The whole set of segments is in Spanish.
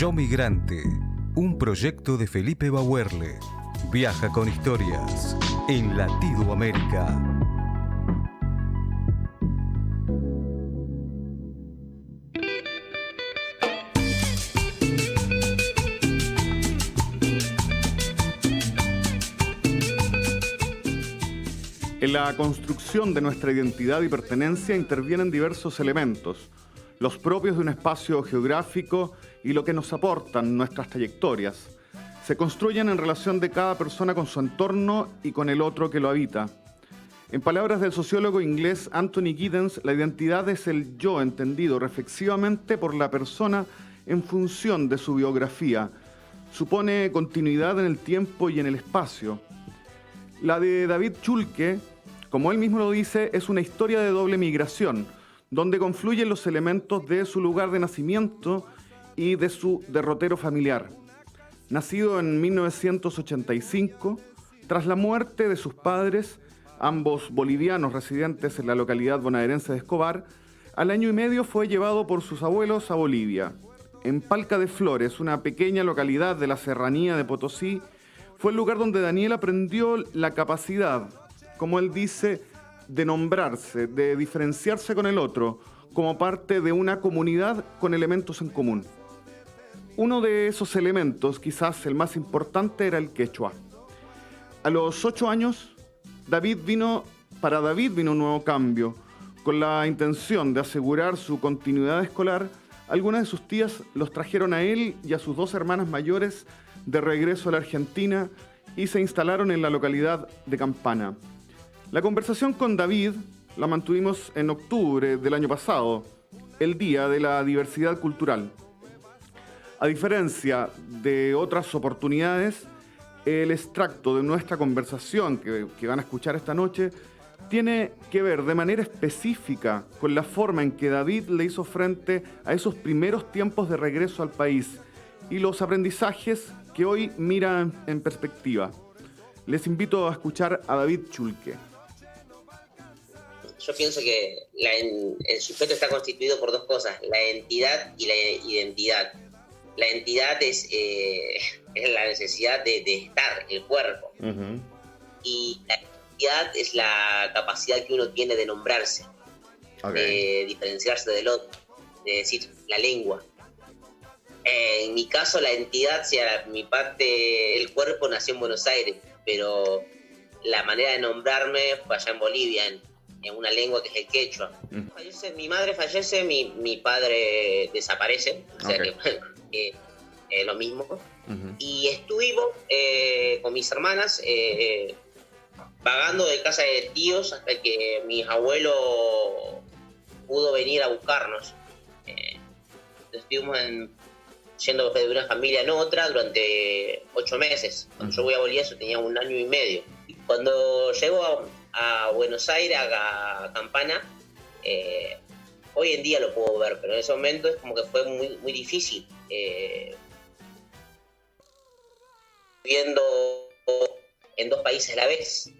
Yo Migrante, un proyecto de Felipe Bauerle. Viaja con historias en Latido América. En la construcción de nuestra identidad y pertenencia intervienen diversos elementos, los propios de un espacio geográfico y lo que nos aportan nuestras trayectorias. Se construyen en relación de cada persona con su entorno y con el otro que lo habita. En palabras del sociólogo inglés Anthony Giddens, la identidad es el yo entendido reflexivamente por la persona en función de su biografía. Supone continuidad en el tiempo y en el espacio. La de David Chulke, como él mismo lo dice, es una historia de doble migración, donde confluyen los elementos de su lugar de nacimiento y de su derrotero familiar. Nacido en 1985, tras la muerte de sus padres, ambos bolivianos residentes en la localidad bonaerense de Escobar, al año y medio fue llevado por sus abuelos a Bolivia. En Palca de Flores, una pequeña localidad de la serranía de Potosí, fue el lugar donde Daniel aprendió la capacidad, como él dice, de nombrarse, de diferenciarse con el otro, como parte de una comunidad con elementos en común. Uno de esos elementos, quizás el más importante, era el quechua. A los 8 años, para David vino un nuevo cambio. Con la intención de asegurar su continuidad escolar, algunas de sus tías los trajeron a él y a sus 2 hermanas mayores de regreso a la Argentina y se instalaron en la localidad de Campana. La conversación con David la mantuvimos en octubre del año pasado, el Día de la Diversidad Cultural. A diferencia de otras oportunidades, el extracto de nuestra conversación que van a escuchar esta noche tiene que ver de manera específica con la forma en que David le hizo frente a esos primeros tiempos de regreso al país y los aprendizajes que hoy mira en perspectiva. Les invito a escuchar a David Chulke. Yo pienso que el sujeto está constituido por 2 cosas, la entidad y la identidad. La entidad es la necesidad de estar, el cuerpo. Uh-huh. Y la identidad es la capacidad que uno tiene de nombrarse, de diferenciarse del otro, de decir la lengua. En mi caso, la entidad, mi parte, el cuerpo nació en Buenos Aires, pero la manera de nombrarme fue allá en Bolivia, en una lengua que es el quechua. Uh-huh. Mi madre fallece, mi padre desaparece, o sea que lo mismo. Uh-huh. Y estuvimos con mis hermanas vagando de casa de tíos hasta que mi abuelo pudo venir a buscarnos. Estuvimos yendo de una familia en otra durante 8 meses. Cuando yo voy a Bolivia yo tenía 1 año y medio. Y cuando llego a Buenos Aires, a Campana, hoy en día lo puedo ver, pero en ese momento es como que fue muy, muy difícil. Viviendo en 2 países a la vez,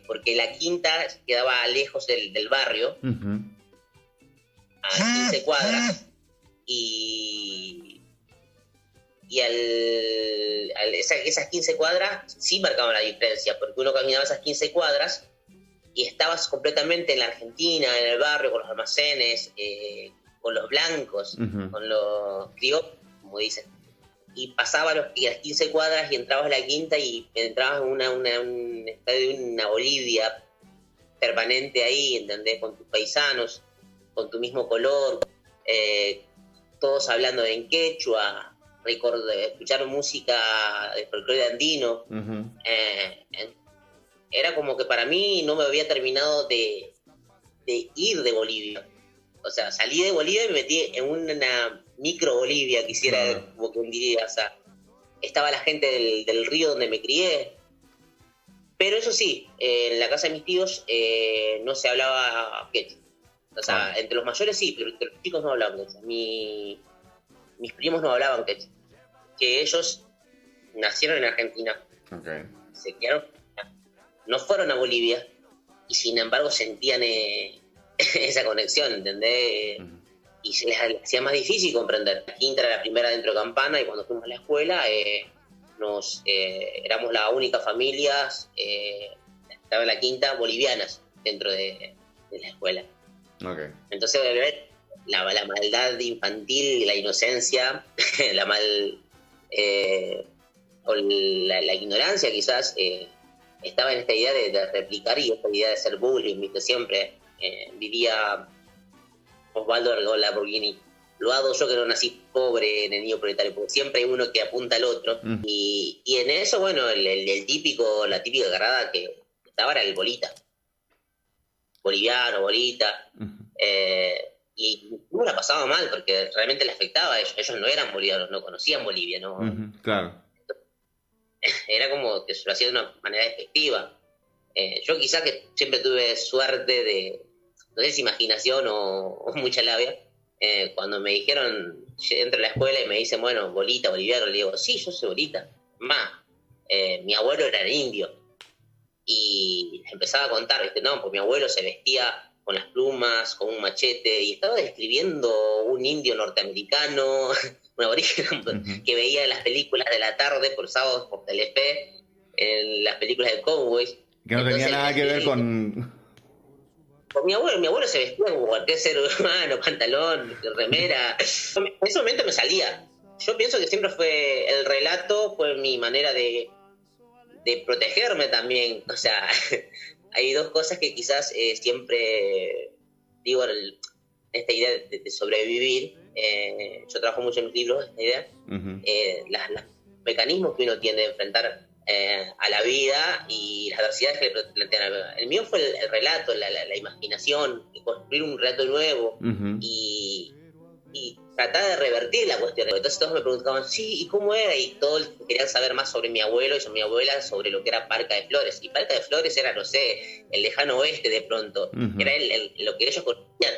porque la quinta quedaba lejos del barrio, uh-huh, a 15 cuadras, y esas 15 cuadras sí marcaban la diferencia, porque uno caminaba esas 15 cuadras y estabas completamente en la Argentina, en el barrio, con los almacenes, con los blancos, uh-huh, con los criollos, como dicen. Y pasaba las 15 cuadras y entrabas a la quinta y entrabas en un estadio de una Bolivia permanente ahí, ¿entendés? Con tus paisanos, con tu mismo color, todos hablando en quechua, escuchar música de folclore andino. Uh-huh. Era como que para mí no me había terminado de ir de Bolivia. O sea, salí de Bolivia y me metí en una micro Bolivia, quisiera, como que diría. O sea, estaba la gente del río donde me crié. Pero eso sí, en la casa de mis tíos no se hablaba quechua. O sea, entre los mayores sí, pero entre los chicos no hablaban quechua. Mis primos no hablaban quechua. Que ellos nacieron en Argentina. Okay. Se quedaron, no fueron a Bolivia y sin embargo sentían esa conexión, ¿entendés? Uh-huh. y se les hacía más difícil comprender. La quinta era la primera dentro de Campana, y cuando fuimos a la escuela éramos la única familia, estaba en la quinta, bolivianas dentro de la escuela. Okay. Entonces la maldad infantil, la inocencia, o la ignorancia quizás, estaba en esta idea de replicar y esta idea de hacer bullying, ¿viste? Siempre diría Osvaldo Lamborghini: lo hago yo que no nací pobre, en el niño proletario, porque siempre hay uno que apunta al otro. Y en eso, bueno, la típica agarrada que estaba era el bolita. Boliviano, bolita. Y no la pasaba mal, porque realmente le afectaba a ellos. Ellos no eran bolivianos, no conocían Bolivia, ¿no? Claro. Era como que se lo hacía de una manera despectiva. Yo quizás que siempre tuve suerte de, no sé si imaginación o mucha labia, cuando me dijeron, entro a la escuela y me dicen, bueno, bolita, boliviano, le digo, sí, yo soy bolita. Más, mi abuelo era indio. Y les empezaba a contar, ¿viste? No, pues mi abuelo se vestía con las plumas, con un machete, y estaba describiendo un indio norteamericano, un aborigen que veía en las películas de la tarde, por sábados, por Telefe, en las películas de cowboys. Que no tenía nada que ver con... Mi abuelo se vestía como cualquier ser humano, pantalón, remera. En ese momento me salía. Yo pienso que siempre fue el relato, fue mi manera de protegerme también. O sea, hay dos cosas que quizás siempre digo, esta idea de sobrevivir. Yo trabajo mucho en mis libros, esta idea. Los mecanismos que uno tiene de enfrentar a la vida y las adversidades que le plantean. El mío fue el relato, la imaginación, construir un relato nuevo y tratar de revertir la cuestión. Entonces todos me preguntaban, sí, ¿y cómo era? Y todos querían saber más sobre mi abuelo y sobre mi abuela, sobre lo que era Parca de Flores. Y Parca de Flores era, no sé, el lejano oeste de pronto. Era lo que ellos conocían.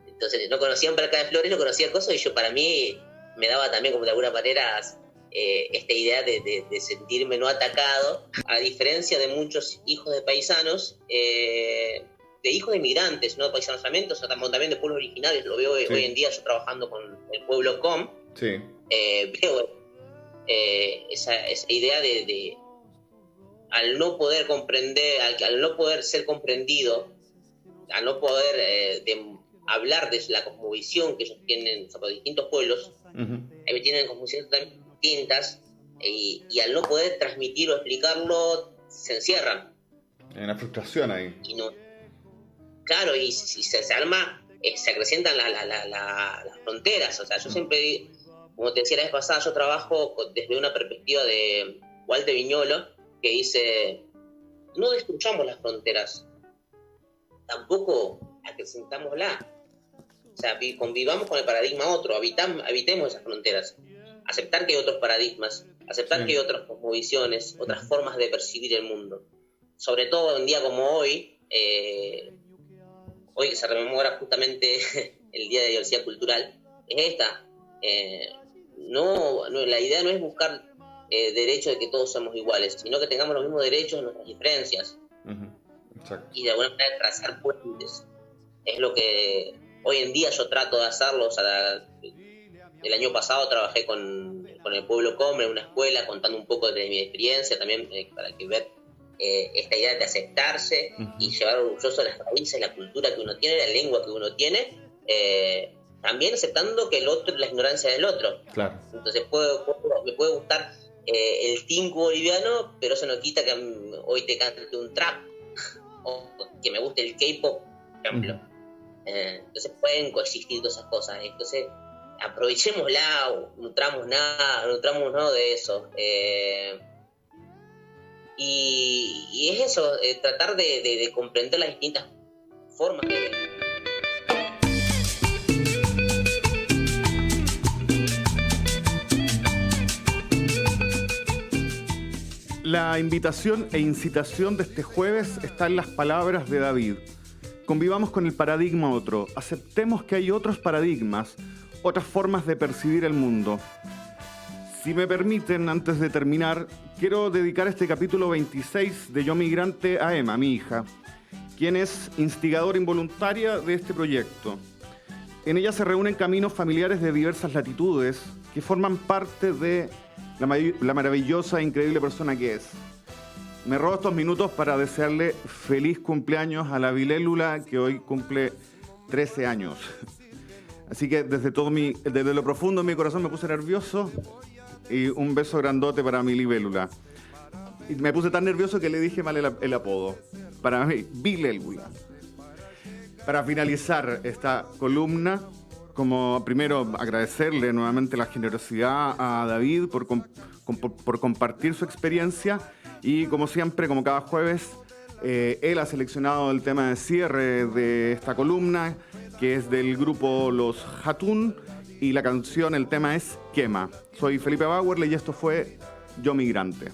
Entonces no conocían Parca de Flores, no conocían cosas, y yo, para mí, me daba también como de alguna manera esta idea de sentirme no atacado, a diferencia de muchos hijos de paisanos, de hijos de inmigrantes, no de paisanos solamente, sino también de pueblos originarios. Lo veo hoy en día, yo trabajando con el pueblo Com, veo esa idea de al no poder comprender, al no poder ser comprendido, al no poder hablar de la cosmovisión que ellos tienen sobre distintos pueblos, tienen cosmovisiones totalmente distintas, y al no poder transmitir o explicarlo, se encierran. Hay una frustración ahí. Y no, claro, y se arma, se acrecientan las fronteras. O sea, yo siempre, como te decía la vez pasada, yo trabajo desde una perspectiva de Walter Viñolo, que dice: no destruyamos las fronteras, tampoco acrecentámosla. O sea, convivamos con el paradigma otro, habitemos esas fronteras. Aceptar que hay otros paradigmas, aceptar que hay otras cosmovisiones, otras formas de percibir el mundo. Sobre todo en un día como hoy, hoy que se rememora justamente el Día de Diversidad Cultural, es esta. La idea no es buscar derecho de que todos somos iguales, sino que tengamos los mismos derechos en nuestras diferencias. Exacto. Y de alguna manera trazar puentes. Es lo que hoy en día yo trato de hacerlo. O sea, el año pasado trabajé con el pueblo Com en una escuela, contando un poco de mi experiencia también, para que ver esta idea de aceptarse y llevar orgulloso las raíces, la cultura que uno tiene, la lengua que uno tiene, también aceptando que el otro, la ignorancia del otro. Claro. Entonces me puede gustar el timco boliviano, pero eso no quita que hoy te cante un trap o que me guste el K-pop, por ejemplo. Entonces pueden coexistir todas esas cosas. Entonces aprovechémosla, nutrámonos de eso. Y es eso, tratar de comprender las distintas formas que... La invitación e incitación de este jueves está en las palabras de David. Convivamos con el paradigma otro, aceptemos que hay otros paradigmas, otras formas de percibir el mundo. Si me permiten, antes de terminar, quiero dedicar este capítulo 26 de Yo Migrante a Emma, mi hija, quien es instigadora involuntaria de este proyecto. En ella se reúnen caminos familiares de diversas latitudes que forman parte de la maravillosa e increíble persona que es. Me robo estos minutos para desearle feliz cumpleaños a la Bilélula, que hoy cumple 13 años. Así que desde lo profundo de mi corazón me puse nervioso, y un beso grandote para mi libélula. Y me puse tan nervioso que le dije mal el apodo. Para mí, Bilélula. Para finalizar esta columna, como primero agradecerle nuevamente la generosidad a David por compartir su experiencia, y como siempre, como cada jueves, él ha seleccionado el tema de cierre de esta columna, que es del grupo Los Hatun, y la canción, el tema es Quema. Soy Felipe Bauerle y esto fue Yo Migrante.